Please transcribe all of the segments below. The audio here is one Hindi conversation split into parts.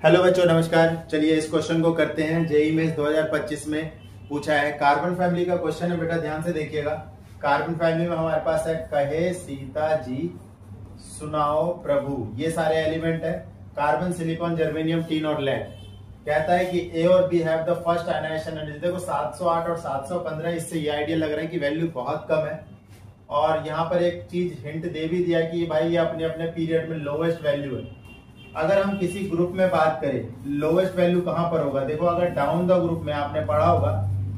हेलो बच्चों, नमस्कार। चलिए इस क्वेश्चन को करते हैं। जेईई मेंस 2025 में पूछा है। कार्बन फैमिली का क्वेश्चन है बेटा, ध्यान से देखिएगा। कार्बन फैमिली में हमारे पास है कहे सीता जी, सुनाओ प्रभु, ये सारे एलिमेंट है। कार्बन, सिलिकॉन, जर्मेनियम, टीन और लेड। कहता है कि ए और B have the first ionisation energy. देखो 708 और 715, इससे ये आइडिया लग रहा है कि वैल्यू बहुत कम है। और यहाँ पर एक चीज हिंट दे भी दिया कि भाई ये अपने अपने पीरियड में लोवेस्ट वैल्यू है। अगर हम किसी ग्रुप में बात करें, लोवेस्ट वैल्यू कहां पर होगा? देखो, अगर डाउन द ग्रुप में आपने पढ़ा होगा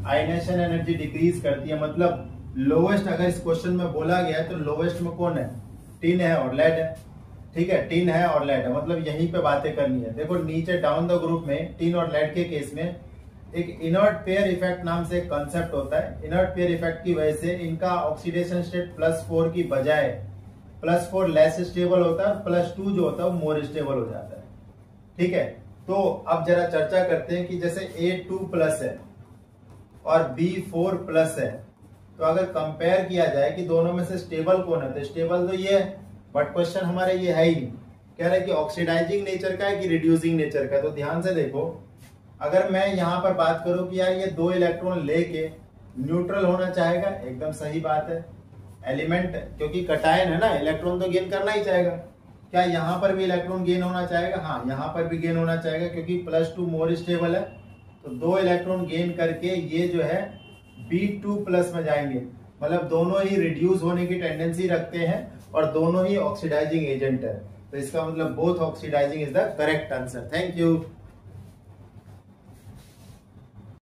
आयनेशन एनर्जी डिक्रीज करती है, मतलब लोवेस्ट अगर इस क्वेश्चन में बोला गया है तो लोवेस्ट में कौन है? टिन है और लेड है। ठीक है, टिन है और लेड है, मतलब यहीं पे बातें करनी है। देखो नीचे डाउन द ग्रुप में टिन और लेड के केस में एक इनर्ट पेयर इफेक्ट नाम से एक कंसेप्ट होता है। इनर्ट पेयर इफेक्ट की वजह से इनका ऑक्सीडेशन स्टेट +4 की बजाय +4 लेस स्टेबल होता है, +2 जो होता है वो मोर स्टेबल हो जाता है। ठीक है, तो अब जरा चर्चा करते हैं कि जैसे A2+ है और B4+ है, तो अगर कंपेयर किया जाए कि दोनों में से स्टेबल कौन है, तो स्टेबल तो ये है। बट क्वेश्चन हमारे ये है ही नहीं। कह रहे हैं कि ऑक्सीडाइजिंग नेचर का है कि रिड्यूसिंग नेचर का है। तो ध्यान से देखो, अगर मैं यहां पर बात करूं कि यार ये 2 इलेक्ट्रॉन लेके न्यूट्रल होना चाहेगा, एकदम सही बात है। एलिमेंट क्योंकि कटायन है ना, इलेक्ट्रॉन तो गेन करना ही चाहेगा। क्या यहाँ पर भी इलेक्ट्रॉन गेन होना चाहेगा? हाँ, यहाँ पर भी गेन होना चाहेगा क्योंकि +2 मोर स्टेबल है। तो 2 इलेक्ट्रॉन गेन करके ये जो है B2+ में जाएंगे, मतलब दोनों ही रिड्यूस होने की टेंडेंसी रखते हैं और दोनों ही ऑक्सीडाइजिंग एजेंट है। तो इसका मतलब both oxidising is the correct answer. Thank you.